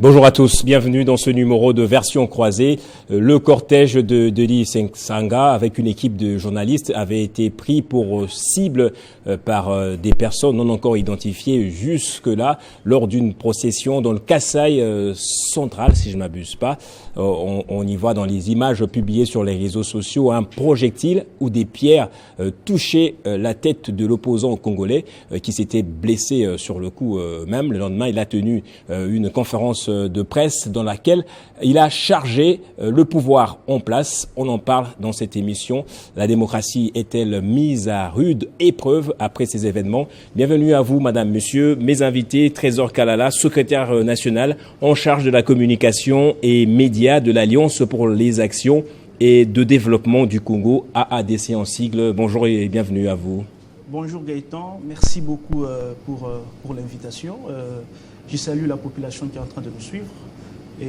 Bonjour à tous, bienvenue dans ce numéro de Version croisée. Le cortège de Denis Sanga avec une équipe de journalistes avait été pris pour cible par des personnes non encore identifiées jusque-là lors d'une procession dans le Kasaï central, si je ne m'abuse pas. On y voit dans les images publiées sur les réseaux sociaux un projectile ou des pierres touchaient la tête de l'opposant congolais qui s'était blessé sur le coup même. Le lendemain, il a tenu une conférence de presse dans laquelle il a chargé le pouvoir en place. On en parle dans cette émission. La démocratie est-elle mise à rude épreuve après ces événements? Bienvenue à vous, madame, monsieur. Mes invités, Trésor Kalala, secrétaire national en charge de la communication et médias de l'Alliance pour les actions et de développement du Congo, AADC en sigle. Bonjour et bienvenue à vous. Bonjour Gaëtan, merci beaucoup pour l'invitation. Je salue la population qui est en train de nous suivre et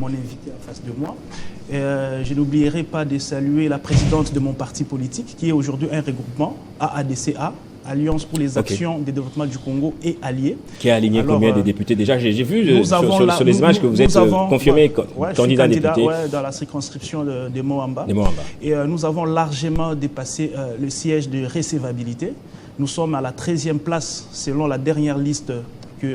mon invité en face de moi. Je n'oublierai pas de saluer la présidente de mon parti politique qui est aujourd'hui un regroupement, AADCA, Alliance pour les actions de développement du Congo et alliés. Qui a aligné combien de députés déjà? J'ai vu sur les images que vous êtes confirmé candidat député. Dans la circonscription de Moamba. Et nous avons largement dépassé le siège de recevabilité. Nous sommes à la 13e place selon la dernière liste que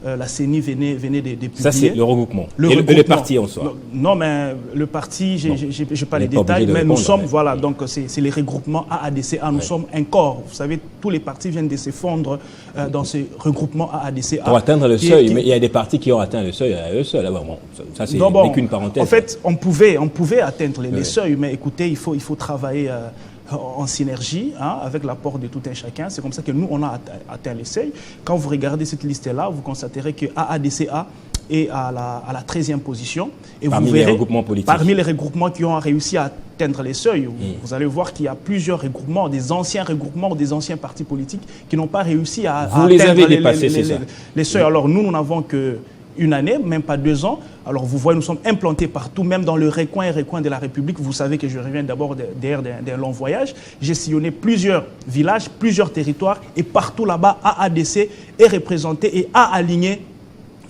la CENI venait de publier. Ça, c'est le regroupement. Le parti en soi. Non, mais le parti, je n'ai pas les détails, mais nous sommes, voilà, donc c'est les regroupements AADCA. Nous sommes un corps. Vous savez, tous les partis viennent de se fondre dans ce regroupement AADCA. Pour atteindre le seuil, mais il y a des partis qui ont atteint le seuil à eux seuls. Bon, ça, c'est qu'une parenthèse. En fait, on pouvait atteindre les seuils, mais écoutez, il faut travailler en synergie, avec l'apport de tout un chacun. C'est comme ça que nous, on a atteint les seuils. Quand vous regardez cette liste-là, vous constaterez que AADCA est à la 13e position. Et parmi vous verrez, les regroupements politiques. Parmi les regroupements qui ont réussi à atteindre les seuils, vous allez voir qu'il y a plusieurs regroupements, des anciens regroupements, des anciens partis politiques qui n'ont pas réussi à atteindre les seuils. Alors nous n'avons que une année, même pas 2 ans. Alors vous voyez, nous sommes implantés partout, même dans le recoin de la République. Vous savez que je reviens d'abord derrière d'un long voyage. J'ai sillonné plusieurs villages, plusieurs territoires, et partout là-bas, AADC est représenté et a aligné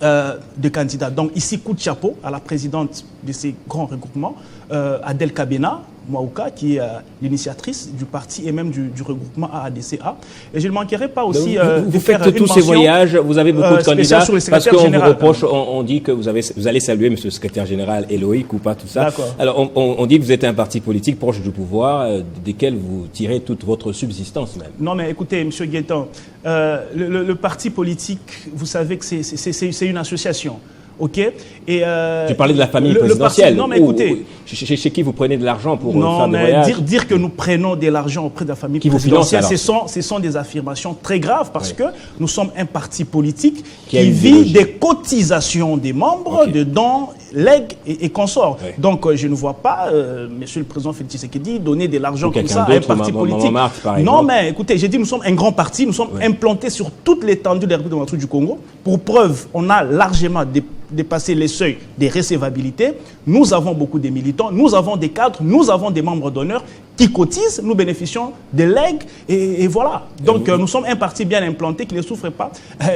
de candidats. Donc ici, coup de chapeau à la présidente de ces grands regroupements, Adèle Kabena Mouaouka, qui est l'initiatrice du parti et même du regroupement AADCA. Et je ne manquerai pas aussi de faire une mention. Vous faites tous ces voyages, vous avez beaucoup de candidats, parce qu'on vous reproche, on dit que vous allez saluer M. le secrétaire général Eloï Koupa, tout ça. Alors on dit que vous êtes un parti politique proche du pouvoir, desquels vous tirez toute votre subsistance même. Non mais écoutez, M. Guettan, le parti politique, vous savez que c'est une association. Ok. Et tu parlais de la famille présidentielle. Non, mais écoutez, chez qui vous prenez de l'argent pour faire des voyages? Dire que nous prenons de l'argent auprès de la famille présidentielle, ce sont des affirmations très graves parce que nous sommes un parti politique qui vit des cotisations des membres, de dons, legs et consorts. Donc je ne vois pas Monsieur le Président Félix Tshisekedi donner de l'argent comme ça à un parti politique. Non, mais écoutez, j'ai dit nous sommes un grand parti, nous sommes implantés sur toute l'étendue de la République démocratique du Congo. Pour preuve, on a largement dépasser les seuils des recevabilités. Nous avons beaucoup de militants, nous avons des cadres, nous avons des membres d'honneur qui cotisent, nous bénéficions des legs et voilà. Donc nous sommes un parti bien implanté qui ne souffre pas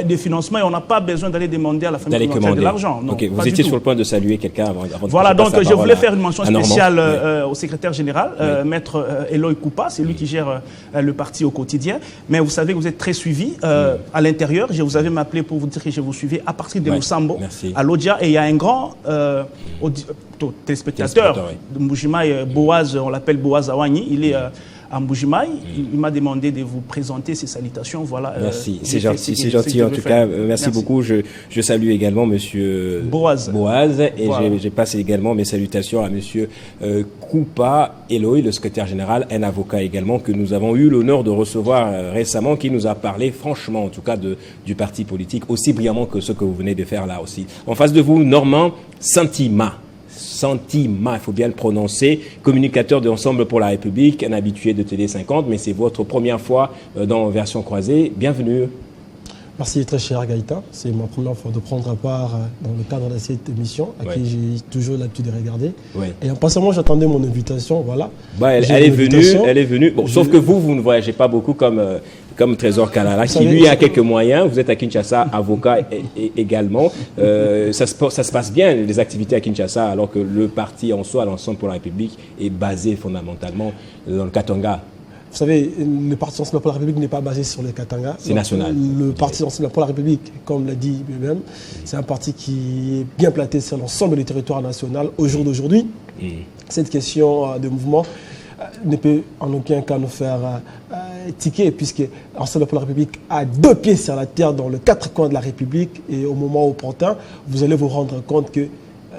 de financement et on n'a pas besoin d'aller demander à la famille présidentielle de l'argent. Vous étiez sur le point de saluer quelqu'un avant voilà, donc je voulais faire une mention spéciale au secrétaire général, maître Eloï Koupa, c'est lui qui gère le parti au quotidien. Mais vous savez que vous êtes très suivi à l'intérieur. Je vous avais m'appelé pour vous dire que je vous suivais à partir de Moussambo, à Lodja, et il y a un grand téléspectateur de Mbujimaï, Boaz, on l'appelle Boaz Awani, il est à Mbujimaï. Il m'a demandé de vous présenter ses salutations. Voilà. Merci, c'est gentil en tout cas. Merci beaucoup. Je salue également Monsieur Boaz et j'ai passé également mes salutations à Monsieur Koupa Eloï, le secrétaire général, un avocat également que nous avons eu l'honneur de recevoir récemment, qui nous a parlé franchement en tout cas du parti politique aussi brillamment que ce que vous venez de faire là aussi. En face de vous, Normand Santima, il faut bien le prononcer, communicateur de Ensemble pour la République, un habitué de Télé 50, mais c'est votre première fois dans Version croisée. Bienvenue. Merci très cher Gaïta, c'est ma première fois de prendre part dans le cadre de cette émission à qui j'ai toujours l'habitude de regarder. Et en passant, moi j'attendais mon invitation, voilà. Elle est venue, bon, sauf que vous ne voyagez pas beaucoup comme comme Trésor Kalala, qui lui a quelques moyens. Vous êtes à Kinshasa, avocat également. Ça se passe bien, les activités à Kinshasa, alors que le parti en soi, l'Ensemble pour la République, est basé fondamentalement dans le Katanga. Vous savez, le Parti Ensemble pour la République n'est pas basé sur le Katanga. C'est national. Le Parti Ensemble pour la République, comme l'a dit lui-même, c'est un parti qui est bien planté sur l'ensemble du territoire national. Au jour d'aujourd'hui, cette question de mouvement ne peut en aucun cas nous faire tiquer, puisque Ensemble pour la République a 2 pieds sur la terre dans les 4 coins de la République, et au moment opportun, vous allez vous rendre compte que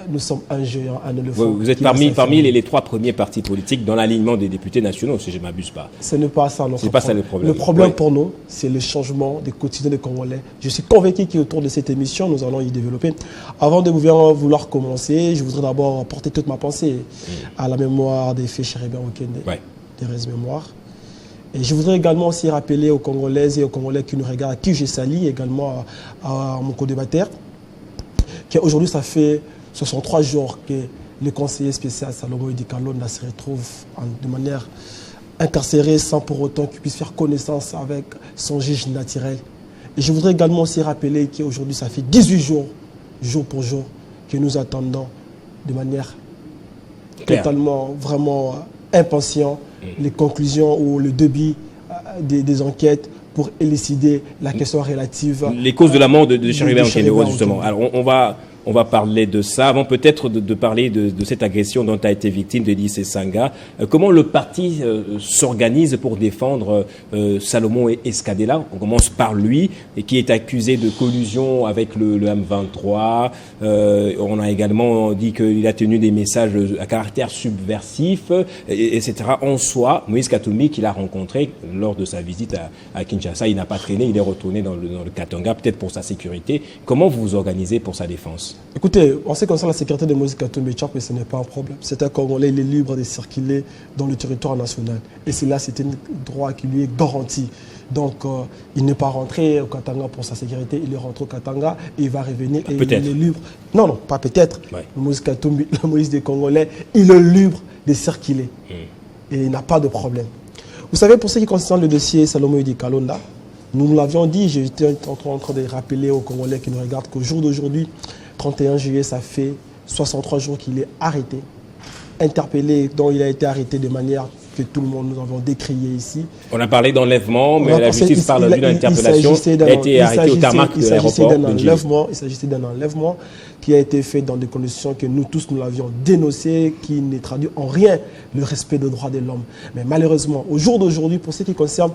nous sommes un géant, un éléphant. Vous êtes parmi les 3 premiers partis politiques dans l'alignement des députés nationaux, si je ne m'abuse pas. Ce n'est pas ça notre problème. Pas ça le problème. Le problème pour nous, c'est le changement des quotidiens des Congolais. Je suis convaincu qu'autour de cette émission, nous allons y développer. Avant de vouloir commencer, je voudrais d'abord porter toute ma pensée à la mémoire des faits Chéribert Okende, Thérèse Mémoire. Et je voudrais également aussi rappeler aux Congolaises et aux Congolais qui nous regardent, à qui je salue, également à mon co-débatteur, qu'aujourd'hui, ça fait 63 jours que le conseiller spécial Salomon Idi Kalonda se retrouve de manière incarcéré sans pour autant qu'il puisse faire connaissance avec son juge naturel. Et je voudrais également aussi rappeler qu'aujourd'hui, ça fait 18 jours, jour pour jour, que nous attendons de manière totalement, vraiment impatient les conclusions ou le début des enquêtes pour élucider la question relative... Les causes de la mort de Chéribert Okende, justement. Alors, on va parler de ça. Avant peut-être de parler de cette agression dont a été victime de Denis Esanga. Comment le parti s'organise pour défendre Salomon Escadela? On commence par lui, et qui est accusé de collusion avec le M23. On a également dit qu'il a tenu des messages à caractère subversif, etc. En soi, Moïse Katumbi, qu'il a rencontré lors de sa visite à Kinshasa, il n'a pas traîné, il est retourné dans le Katanga, peut-être pour sa sécurité. Comment vous vous organisez pour sa défense? Écoutez, en ce qui concerne la sécurité de Moïse Katumbi Tchapé, ce n'est pas un problème. C'est un Congolais, il est libre de circuler dans le territoire national. Et c'est là, c'est un droit qui lui est garanti. Donc, il n'est pas rentré au Katanga pour sa sécurité, il est rentré au Katanga et il va revenir et il est libre. Non, pas peut-être. Ouais. Moïse Katumbi, le Moïse des Congolais, il est libre de circuler. Et il n'a pas de problème. Vous savez, pour ce qui concerne le dossier Salomon Idi Kalonda, nous l'avions dit, j'étais en train de rappeler aux Congolais qui nous regardent qu'au jour d'aujourd'hui, 31 juillet, ça fait 63 jours qu'il est arrêté, interpellé, dont il a été arrêté de manière que tout le monde nous avons décrié ici. On a parlé d'enlèvement, mais la justice parle d'une interpellation. Il a été arrêté au tarmac de l'aéroport. Il s'agissait d'un enlèvement qui a été fait dans des conditions que nous tous nous l'avions dénoncé, qui ne traduit en rien le respect des droits de l'homme. Mais malheureusement, au jour d'aujourd'hui, pour ce qui concerne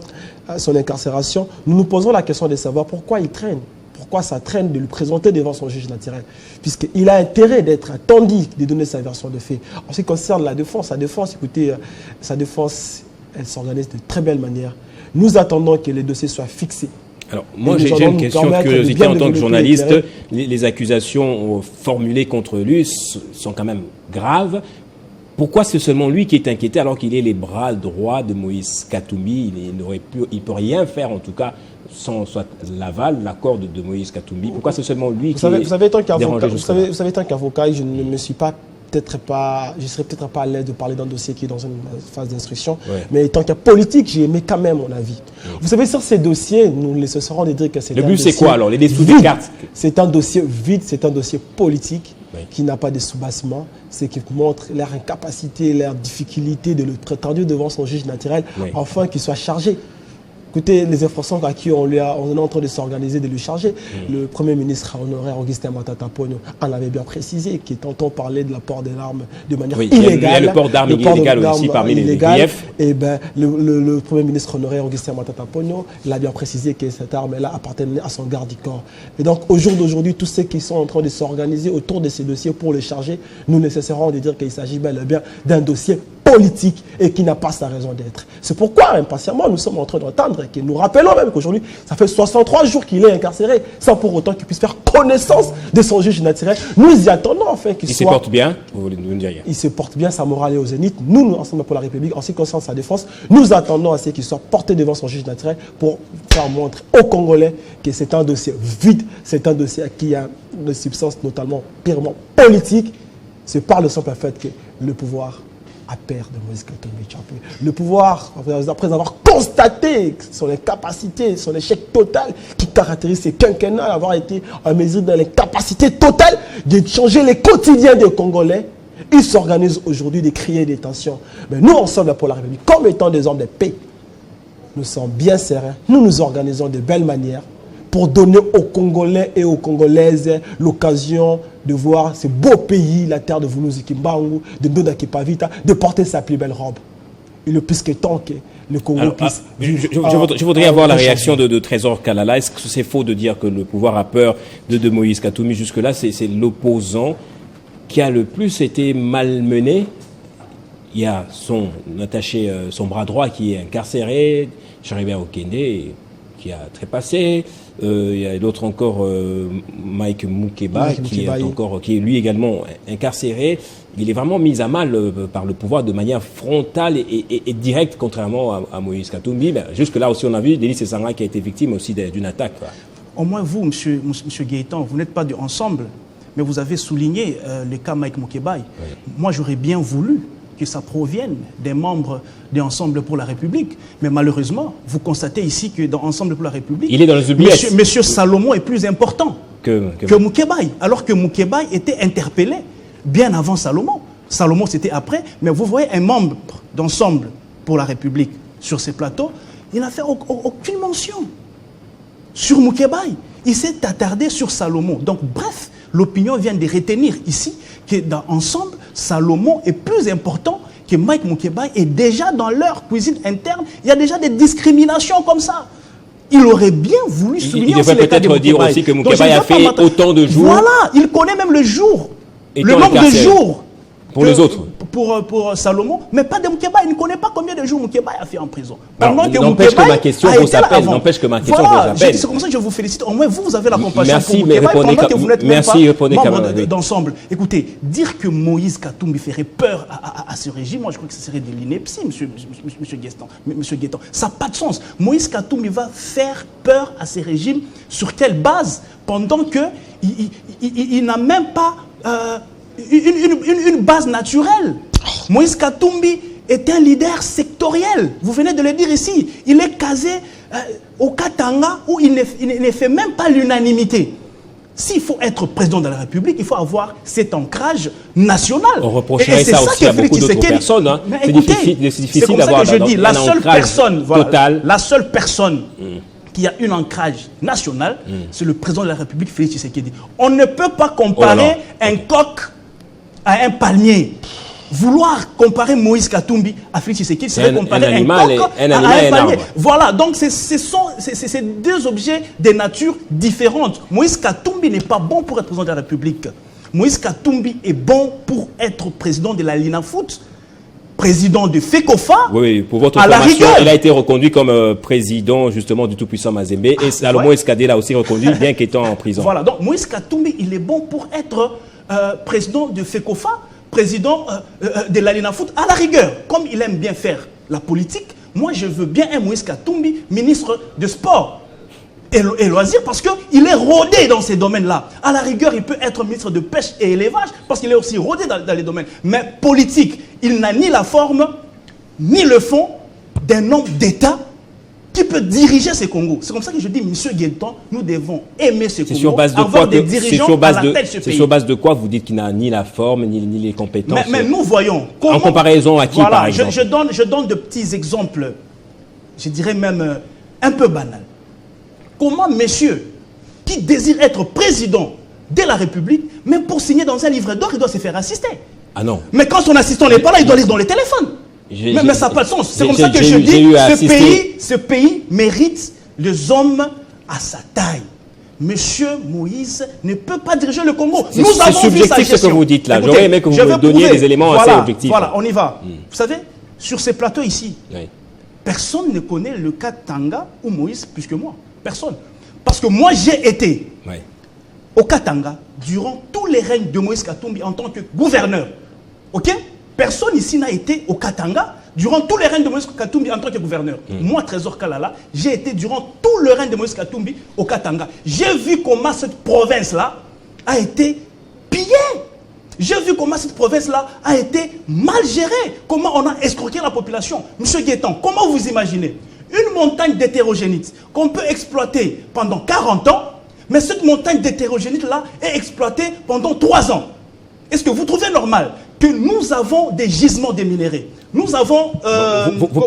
son incarcération, nous nous posons la question de savoir pourquoi il traîne. Pourquoi ça traîne de le présenter devant son juge naturel? Puisqu'il a intérêt d'être attendu, de donner sa version de fait. En ce qui concerne la défense, écoutez, sa défense, elle s'organise de très belle manière. Nous attendons que les dossiers soient fixés. Alors, moi, j'ai une question de curiosité en tant que journaliste. Les accusations formulées contre lui sont quand même graves. Pourquoi c'est seulement lui qui est inquiété alors qu'il est les bras droits de Moïse Katumbi? Il ne peut rien faire, en tout cas, sans soit l'aval, l'accord de Moïse Katumbi. Pourquoi c'est seulement lui qui est dérangé? Vous savez, tant qu'avocat, je ne me suis pas je serais peut-être pas à l'aise de parler d'un dossier qui est dans une phase d'instruction, mais tant qu'à politique, j'ai aimé quand même mon avis. Vous savez, sur ces dossiers, nous ne cessons de dire que c'est le but, c'est quoi alors? Les dessous des cartes? C'est un dossier vide, c'est un dossier politique qui n'a pas de soubassement, c'est qui montre leur incapacité, leur difficulté de le prétendre devant son juge naturel, afin qu'il soit chargé. Écoutez, les infractions à qui on est en train de s'organiser, de le charger. Le Premier ministre honoraire Augustin Matata Ponyo en avait bien précisé, qui tantôt parlait de la port d'armes de manière illégale. Il y a le port d'armes illégal aussi parmi les griefs. Et ben, le Premier ministre honoraire Augustin Matata Ponyo, il a bien précisé que cette arme-là appartenait à son garde du corps. Et donc, au jour d'aujourd'hui, tous ceux qui sont en train de s'organiser autour de ces dossiers pour le charger, nous ne cesserons de dire qu'il s'agit bel et bien d'un dossier politique et qui n'a pas sa raison d'être. C'est pourquoi, impatiemment, nous sommes en train d'entendre et que nous rappelons même qu'aujourd'hui, ça fait 63 jours qu'il est incarcéré, sans pour autant qu'il puisse faire connaissance de son juge naturel. Nous y attendons enfin qu'il soit... Il se porte bien? Vous voulez nous dire? Il se porte bien, sa morale est au zénith. Nous, Ensemble pour la République, en ce qui concerne sa défense, nous attendons à ce qu'il soit porté devant son juge naturel pour faire montrer aux Congolais que c'est un dossier vide, c'est un dossier qui a une substance notamment purement politique. C'est par le simple fait que le pouvoir à perdre de Moïse Katumbi Chapwe. Le pouvoir, après avoir constaté son incapacité, son échec total qui caractérise ses quinquennats, avoir été en mesure dans l'incapacité totale de changer les quotidiens des Congolais, ils s'organisent aujourd'hui de créer des tensions. Mais nous, ensemble pour la République, comme étant des hommes de paix, nous sommes bien sereins, nous nous organisons de belle manière pour donner aux Congolais et aux Congolaises l'occasion de voir ce beau pays, la terre de Vunouzi Kimbangu, de Ndoda Kipavita, de porter sa plus belle robe. Il est plus que temps que le Congo puisse... Je voudrais avoir la réaction de Trésor Kalala. Est-ce que c'est faux de dire que le pouvoir a peur de Moïse Katumbi? Jusque-là, c'est l'opposant qui a le plus été malmené. Il y a son attaché, son bras droit qui est incarcéré, Charibert Okende, qui a trépassé. Il y a l'autre encore, Mike Mukeba, qui est lui également incarcéré. Il est vraiment mis à mal par le pouvoir de manière frontale et directe, contrairement à Moïse Katumbi. Ben, jusque-là aussi, on a vu Denis Sesanga qui a été victime aussi d'une attaque. Quoi. Au moins vous, monsieur Gaëtan, vous n'êtes pas ensemble, mais vous avez souligné le cas Mike Mukeba. Oui. Moi, j'aurais bien voulu que ça provienne des membres d'Ensemble pour la République. Mais malheureusement, vous constatez ici que dans Ensemble pour la République, il est dans les oubliettes. Monsieur Salomon est plus important que Mukeba, alors que Mukeba était interpellé bien avant Salomon. Salomon, c'était après. Mais vous voyez un membre d'Ensemble pour la République sur ces plateaux, il n'a fait aucune mention sur Mukeba. Il s'est attardé sur Salomon. Donc, bref, l'opinion vient de retenir ici que dans Ensemble, Salomon est plus important que Mike Mukeba, et déjà dans leur cuisine interne, il y a déjà des discriminations comme ça. Il aurait bien voulu souligner. Il devrait peut-être dire aussi que Mukeba a fait autant de jours. Voilà, il connaît même le jour, le nombre de jours pour les autres. Pour Salomon, mais pas de Mukeba. Il ne connaît pas combien de jours Mukeba a fait en prison. N'empêche que ma question vous s'appelle. C'est comme ça que je vous félicite. Au moins, vous avez la compassion pour Mukeba, pendant que vous n'êtes même pas membre d'Ensemble. Écoutez, dire que Moïse Katumbi ferait peur à ce régime, moi je crois que ce serait de l'ineptie, monsieur Gaëtan. Ça n'a pas de sens. Moïse Katumbi va faire peur à ce régime sur quelle base? Pendant qu'il n'a même pas... une base naturelle. Moïse Katumbi est un leader sectoriel. Vous venez de le dire ici. Il est casé au Katanga où il ne fait même pas l'unanimité. S'il faut être président de la République, il faut avoir cet ancrage national. On reprocherait ça aussi à beaucoup d'autres personnes. Hein. C'est difficile d'avoir un total. La seule personne qui a un ancrage national, c'est le président de la République, Félix Tshisekedi. On ne peut pas comparer un coq à un palmier. Vouloir comparer Moïse Katumbi à Félix Tshisekedi, c'est comparer un coq à un palmier. Voilà, donc c'est deux objets de nature différente. Moïse Katumbi n'est pas bon pour être président de la République. Moïse Katumbi est bon pour être président de la Linafoot, président de FECOFA. Oui, pour votre information, il a été reconduit comme président justement du tout-puissant Mazembe, et Salomon Escadé l'a aussi reconduit bien qu'étant en prison. Voilà, donc Moïse Katumbi, il est bon pour être président de FECOFA, président de la Linafoot, à la rigueur. Comme il aime bien faire la politique, moi je veux bien un Moïse Katumbi, ministre de sport et loisirs, parce qu'il est rodé dans ces domaines-là. À la rigueur, il peut être ministre de pêche et élevage, parce qu'il est aussi rodé dans les domaines. Mais politique, il n'a ni la forme, ni le fond d'un homme d'État qui peut diriger ce Congo. C'est comme ça que je dis, monsieur Gaëtan, nous devons aimer ce Congo, sur base de avoir des dirigeants à la tête de ce pays. C'est sur base de quoi vous dites qu'il n'a ni la forme, ni les compétences? Mais nous voyons... en comparaison à qui, voilà, par exemple? Je donne de petits exemples, je dirais même un peu banals. Comment monsieur qui désire être président de la République, même pour signer dans un livre d'or, il doit se faire assister? Ah non. Mais quand son assistant n'est pas là, il doit lire dans les téléphones. Mais ça n'a pas de sens. C'est comme ça que je dis, ce pays mérite les hommes à sa taille. Monsieur Moïse ne peut pas diriger le Congo. C'est subjectif ce que vous dites là. J'aurais aimé que vous me donniez des éléments assez objectifs. Voilà, on y va. Vous savez, sur ces plateaux ici, personne ne connaît le cas Tanga ou Moïse plus que moi. Personne. Parce que moi, j'ai été au Katanga durant tous les règnes de Moïse Katumbi en tant que gouverneur. Ok? Personne ici n'a été au Katanga durant tous les règnes de Moïse Katumbi en tant que gouverneur. Moi, Trésor Kalala, j'ai été durant tout le règne de Moïse Katumbi au Katanga. J'ai vu comment cette province-là a été pillée. J'ai vu comment cette province-là a été mal gérée, comment on a escroqué la population. Monsieur Guettan, comment vous imaginez une montagne d'hétérogénite qu'on peut exploiter pendant 40 ans, mais cette montagne d'hétérogénite-là est exploitée pendant 3 ans. Est-ce que vous trouvez normal que nous avons des gisements de minéraux? Nous avons... vous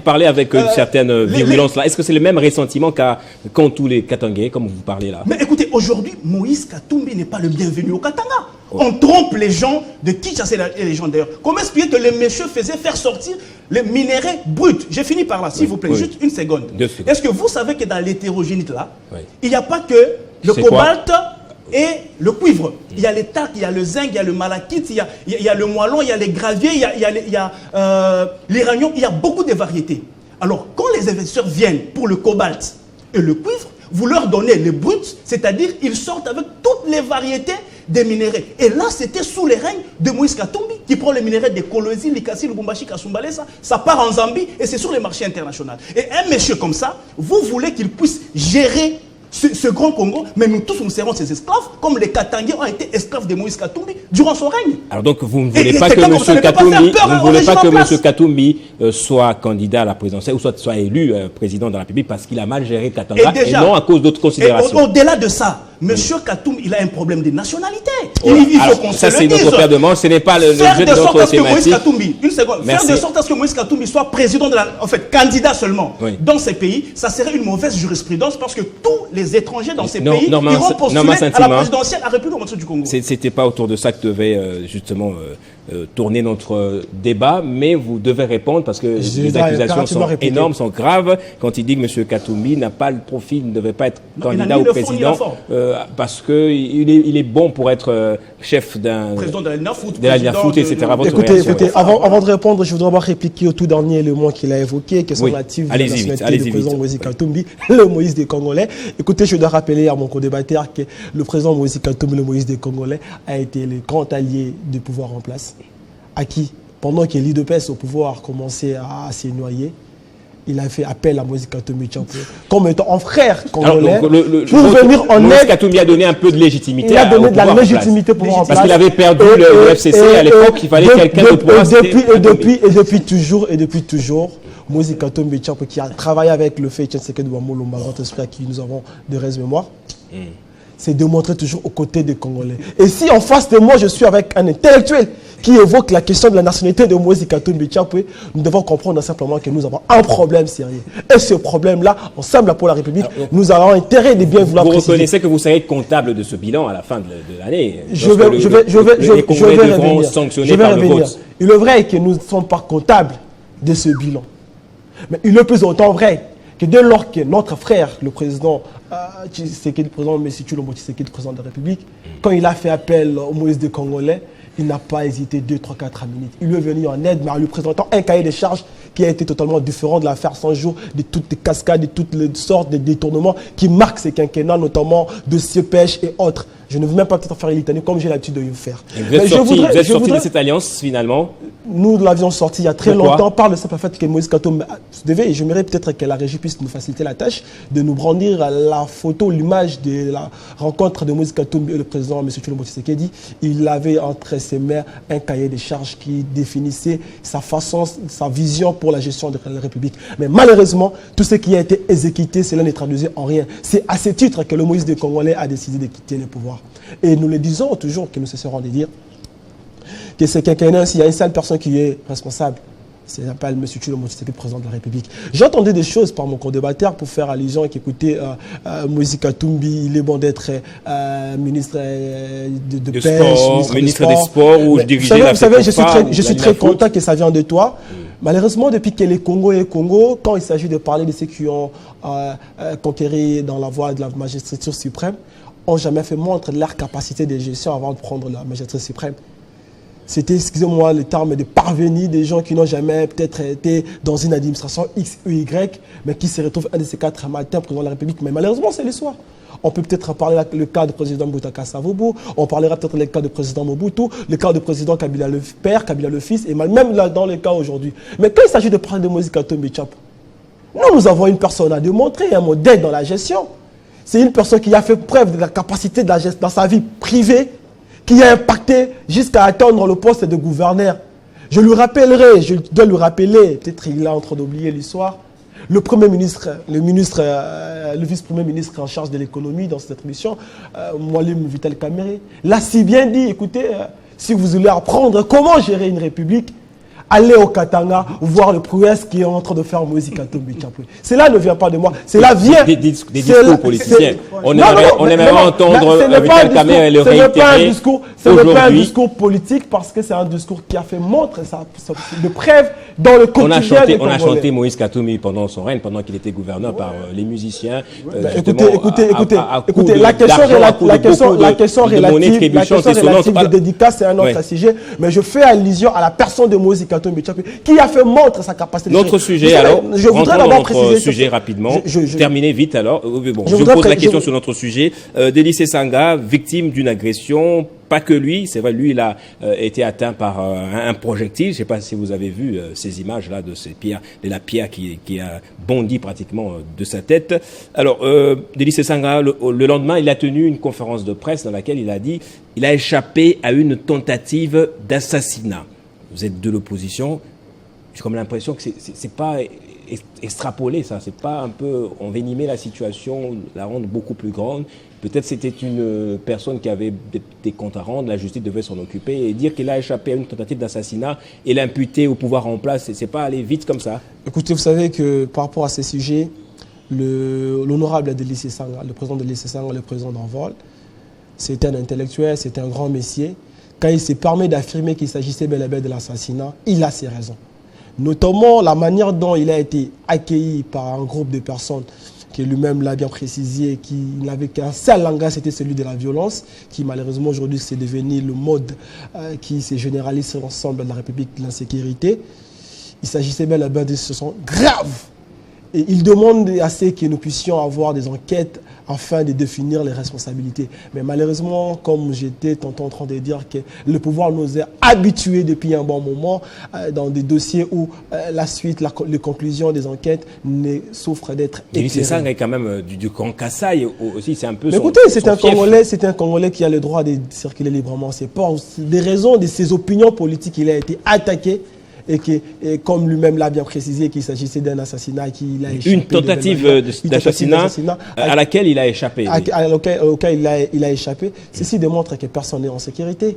parlez avec une certaine virulence là. Est-ce que c'est le même ressentiment qu'ont tous les Katangais, comme vous parlez là? Mais écoutez, aujourd'hui, Moïse Katumbi n'est pas le bienvenu au Katanga. On trompe les gens de Kinshasa et les gens d'ailleurs. Comment expliquer que le monsieur faisait faire sortir les minéraux bruts? J'ai fini par là, s'il vous plaît, juste une seconde. Est-ce que vous savez que dans l'hétérogénite là, il n'y a pas que le cobalt et le cuivre? Il y a les tacs, il y a le zinc, il y a le malachite, il y a le moellon, il y a les graviers, il y a l'uranium, il y a beaucoup de variétés. Alors, quand les investisseurs viennent pour le cobalt et le cuivre, vous leur donnez les bruts, c'est-à-dire ils sortent avec toutes les variétés des minéraux. Et là, c'était sous les règnes de Moïse Katumbi, qui prend les minéraux de Kolwezi, Likasi, Lubumbashi, Kasumbalé, ça part en Zambie et c'est sur les marchés internationaux. Et un monsieur comme ça, vous voulez qu'il puisse gérer ce grand Congo, mais nous tous nous serons ses esclaves, comme les Katangais ont été esclaves de Moïse Katumbi durant son règne. Alors donc vous ne voulez pas que M. Katumbi soit candidat à la présidentielle ou soit élu président de la République parce qu'il a mal géré Katanga et non à cause d'autres considérations. Au-delà de ça, M. Katumbi, il a un problème de nationalité. Il faut qu'on se le dise. Ça c'est notre paire de manches, ce n'est pas le jeu de notre thématique. Faire de sorte à ce que Moïse Katumbi soit président candidat seulement dans ces pays, ça serait une mauvaise jurisprudence parce que tous les étrangers dans ces pays iront postuler à la présidentielle à la République démocratique du Congo. C'était pas autour de ça que devait justement tourner notre débat, mais vous devez répondre parce que les accusations sont énormes, sont graves. Quand il dit que M. Katumbi n'a pas le profil, ne devait pas être candidat au président parce qu'il est bon pour être chef d'un président de la foot, etc. Écoutez, avant de répondre, je voudrais répliquer au tout dernier élément qu'il a évoqué, qui est relatif à la nationalité du président Moïse Katumbi, le Moïse des Congolais. Écoutez, je dois rappeler à mon co-débatteur que le président Moïse Katumbi, le Moïse des Congolais, a été le grand allié du pouvoir en place. À qui, pendant que l'IDPS au pouvoir commençait à se noyer, il a fait appel à Moïse Katumbi comme étant un frère congolais pour venir en aide. Moïse Katumbi a donné un peu de légitimité. Il a donné de la légitimité pour pouvoir en place. Parce qu'il avait perdu le FCC à l'époque, il fallait quelqu'un de pouvoir. Et depuis toujours, Moïse Katumbi qui a travaillé avec le fait Tshisekedi Wamolomba, grand esprit à qui nous avons de reste mémoire, c'est de montrer toujours aux côtés des Congolais. Et si en face de moi, je suis avec un intellectuel qui évoque la question de la nationalité de Moïse Katumbi Tchapwe, nous devons comprendre simplement que nous avons un problème sérieux. Et ce problème-là, ensemble pour la République, nous avons intérêt de bien vouloir préciser. Vous reconnaissez que vous serez comptable de ce bilan à la fin de l'année. Je vais revenir. Il est vrai que nous ne sommes pas comptables de ce bilan. Mais il est plus autant vrai que dès lors que notre frère, le président Tshisekedi, le président de la République, quand il a fait appel au Moïse des Congolais, il n'a pas hésité 2, 3, 4 minutes. Il lui est venu en aide, mais en lui présentant un cahier de charges qui a été totalement différent de l'affaire 100 jours, de toutes les cascades, de toutes les sortes de détournements qui marquent ces quinquennats, notamment dossier pêche et autres. Je ne veux même pas peut-être faire litanie comme j'ai l'habitude de le faire. Vous êtes sorti de cette alliance finalement? Nous l'avions sorti il y a très longtemps par le simple fait que Moïse Katumbi devait, et j'aimerais peut-être que la régie puisse nous faciliter la tâche de nous brandir la photo, l'image de la rencontre de Moïse Katumbi et le président M. Tshilombo Tshisekedi. Il avait entre ses mains un cahier de charges qui définissait sa façon, sa vision pour la gestion de la République. Mais malheureusement, tout ce qui a été exécuté, cela n'est traduit en rien. C'est à ce titre que le Moïse des Congolais a décidé de quitter le pouvoir. Et nous le disons toujours, que nous cesserons de dire, que c'est quinquennat, s'il y a une seule personne qui est responsable, c'est s'appelle M. Tshilombo Tshisekedi, président de la République. J'entendais des choses par mon co-débatteur pour faire allusion qui écoutait Moïse Katumbi, il est bon d'être ministre de pêche, ministre des Sports ou diriger la. Vous savez, je suis très content que ça vienne de toi. Malheureusement, depuis que les Congo et Congo, quand il s'agit de parler de ceux qui ont conquéri dans la voie de la magistrature suprême, n'ont jamais fait montre de leur capacité de gestion avant de prendre la magistrature suprême. C'était, excusez-moi, le terme de parvenus, des gens qui n'ont jamais peut-être été dans une administration X ou Y, mais qui se retrouvent un de ces 4 matins président de la République. Mais malheureusement, c'est l'histoire. On peut peut-être parler le cas du président Boutaka Savobo, on parlera peut-être le cas du président Mobutu, le cas du président Kabila le père, Kabila le fils, et même là dans le cas aujourd'hui. Mais quand il s'agit de prendre de Moïse Katumbi Tchapwe, nous avons une personne à démontrer, un modèle dans la gestion. C'est une personne qui a fait preuve de la capacité de la gestion dans sa vie privée, qui a impacté jusqu'à atteindre le poste de gouverneur. Je lui rappellerai, je dois lui rappeler, peut-être il est en train d'oublier l'histoire, le Premier ministre, le vice-premier ministre en charge de l'économie dans cette émission, Moualim Vital Kamere, l'a si bien dit, écoutez, si vous voulez apprendre comment gérer une république, allez au Katanga, voir le prouesse qui est en train de faire Moïse Katumbi Chapwe. Cela ne vient pas de moi, cela vient... Des discours politiciens. On aimerait entendre Vital Kamere et le réitérer. Ce n'est pas un discours politique parce que c'est un discours qui a fait montre de preuve dans le quotidien des Congolais. On a chanté Moïse Katumbi pendant son règne, pendant qu'il était gouverneur par les musiciens. Écoutez, la question relative de dédicace, c'est un autre sujet, mais je fais allusion à la personne de Moïse Katumbi Chapwe qui a fait montre sa capacité. Notre sujet alors, je voudrais d'abord préciser sujet rapidement, terminer vite alors. Bon, je pose la question sur notre sujet. Délice Sanga, victime d'une agression. Pas que lui, c'est vrai, lui, il a été atteint par un projectile. Je ne sais pas si vous avez vu ces images-là de la pierre qui a bondi pratiquement de sa tête. Alors, Délice Sanga, le lendemain, il a tenu une conférence de presse dans laquelle il a dit qu'il a échappé à une tentative d'assassinat. Vous êtes de l'opposition. J'ai comme l'impression que c'est pas extrapoler ça, c'est pas un peu envenimer la situation, la rendre beaucoup plus grande. Peut-être c'était une personne qui avait des comptes à rendre, la justice devait s'en occuper et dire qu'il a échappé à une tentative d'assassinat et l'imputer au pouvoir en place, c'est pas aller vite comme ça. Écoutez, vous savez que par rapport à ces sujets, l'honorable Délice Sanga, le président Délice Sanga, le président d'Envol, c'était un intellectuel, c'était un grand messier. Quand il s'est permis d'affirmer qu'il s'agissait bel et bien de l'assassinat, il a ses raisons. Notamment la manière dont il a été accueilli par un groupe de personnes qui lui-même l'a bien précisé, qui n'avait qu'un seul langage, c'était celui de la violence, qui malheureusement aujourd'hui c'est devenu le mode qui s'est généralisé sur l'ensemble de la République de l'insécurité. Il s'agissait bel et bien de situations graves. Et il demande à ce que nous puissions avoir des enquêtes afin de définir les responsabilités. Mais malheureusement, comme j'étais tantôt en train de dire que le pouvoir nous a habitués depuis un bon moment dans des dossiers où la suite, les conclusions des enquêtes ne souffrent d'être éclairées. C'est ça, quand même, du Grand Kassai aussi, c'est un peu. Mais écoutez, c'est un Congolais qui a le droit de circuler librement. C'est pour des raisons de ses opinions politiques qu'il a été attaqué. Et comme lui-même l'a bien précisé, qu'il s'agissait d'un assassinat qu'il a échappé. Une tentative d'assassinat à laquelle il a échappé. Auquel il a échappé. Ceci démontre que personne n'est en sécurité.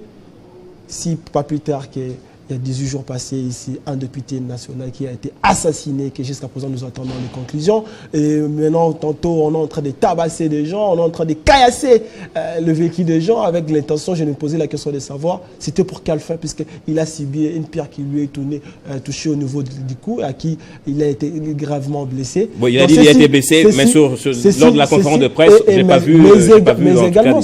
Si pas plus tard qu'il y a 18 jours passés ici, un député national qui a été assassiné, que jusqu'à présent nous attendons les conclusions. Et maintenant, tantôt, on est en train de tabasser des gens, on est en train de caillasser le véhicule des gens avec l'intention, je me posais la question de savoir, c'était pour quelle fin, puisqu'il a subi une pierre qui lui est touchée au niveau du cou, à qui il a été gravement blessé. Bon, il a dit qu'il a été blessé, mais lors de la conférence de presse, je n'ai pas vu mais également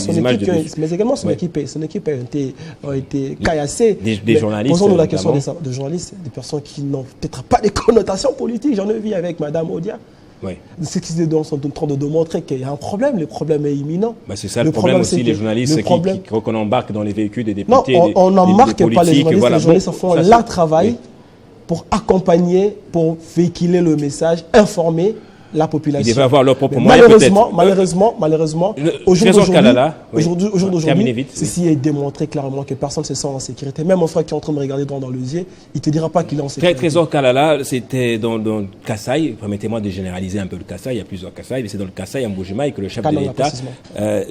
son équipe a été caillassée. Des journalistes. La question de journalistes, des personnes qui n'ont peut-être pas des connotations politiques. J'en ai vu avec Mme Odia. Oui. Ceux qui sont en train de démontrer qu'il y a un problème. Le problème est imminent. C'est ça le problème aussi, les journalistes qu'on embarque dans les véhicules des députés. Non, on n'embarque pas les journalistes. Les journalistes font leur travail pour accompagner, pour véhiculer le message, informer la population. Ils devraient avoir leur propre moyen peut-être. Malheureusement, aujourd'hui, ceci est démontré clairement que personne ne se sent en sécurité. Même mon frère qui est en train de me regarder droit dans les yeux, il ne te dira pas qu'il est en sécurité. Trésor Kalala, c'était dans le Kassai. Permettez-moi de généraliser un peu le Kassai. Il y a plusieurs Kassai, mais c'est dans le Kassai, à Mbujimaï, que le chef de l'État...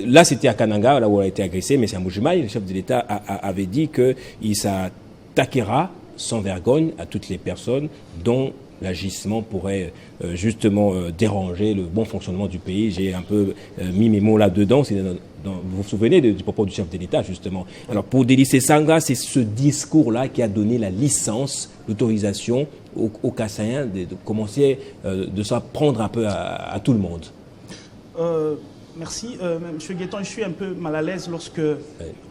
là, c'était à Kananga, là où il a été agressé, mais c'est à Mbujimaï. Le chef de l'État avait dit qu'il s'attaquera sans vergogne à toutes les personnes dont l'agissement pourrait justement déranger le bon fonctionnement du pays. J'ai un peu mis mes mots là-dedans. Vous vous souvenez du propos du chef de l'État, justement. Alors, pour Délice Sanga, c'est ce discours-là qui a donné la licence, l'autorisation aux Kassaïens de commencer de s'en prendre un peu à tout le monde. Merci. Monsieur Guetton, je suis un peu mal à l'aise lorsque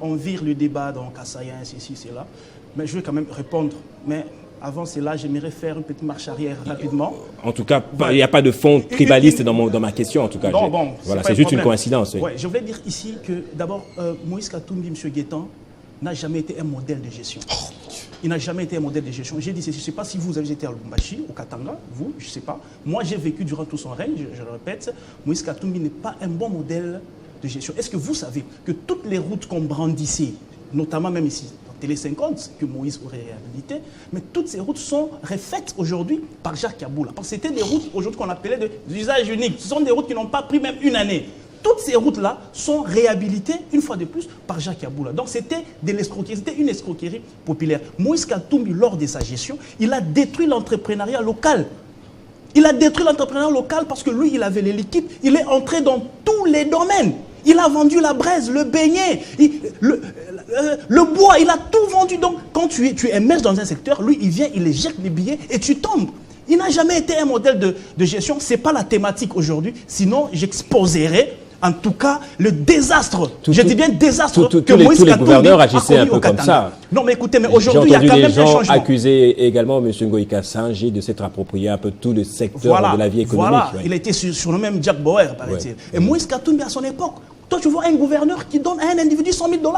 on vire le débat dans Kassaïen, ceci, cela. Mais je vais quand même répondre. Mais avant cela, j'aimerais faire une petite marche arrière rapidement. En tout cas, il n'y a pas de fond tribaliste dans ma question, en tout cas. Non, voilà, c'est juste une coïncidence. Ouais, je voulais dire ici que, d'abord, Moïse Katumbi, M. Guetton, n'a jamais été un modèle de gestion. Il n'a jamais été un modèle de gestion. J'ai dit, je ne sais pas si vous avez été à Lubumbashi, au Katanga, vous, je ne sais pas. Moi, j'ai vécu durant tout son règne, je le répète, Moïse Katumbi n'est pas un bon modèle de gestion. Est-ce que vous savez que toutes les routes qu'on brandissait, notamment même ici, dans Télé 50, que Moïse aurait réhabilité, mais toutes ces routes sont refaites aujourd'hui par Jacques Kaboula. Parce que c'était des routes aujourd'hui qu'on appelait des usages uniques. Ce sont des routes qui n'ont pas pris même une année. Toutes ces routes-là sont réhabilitées, une fois de plus, par Jacques Kaboula. Donc c'était de l'escroquerie, c'était une escroquerie populaire. Moïse Katumbi, lors de sa gestion, il a détruit l'entrepreneuriat local. Il a détruit l'entrepreneuriat local parce que lui, il avait les liquides, il est entré dans tous les domaines. Il a vendu la braise, le beignet, le bois, il a tout vendu. Donc, quand tu émerges dans un secteur, lui, il vient, il éjecte les billets et tu tombes. Il n'a jamais été un modèle de gestion. Ce n'est pas la thématique aujourd'hui. Sinon, j'exposerai en tout cas le désastre. Je dis bien désastre que Moïse tous les Katumbi gouverneurs a agissaient un peu comme ça. Non, mais écoutez, mais aujourd'hui, il y a quand même un changement. J'ai entendu des gens accuser également M. Ngoïka Sanji de s'être approprié un peu tout le secteur de la vie économique. Voilà, il a été surnommé même Jack Bauer, paraît-il. Et Moïse Katumbi, à son époque, toi, tu vois un gouverneur qui donne à un individu 100 000 $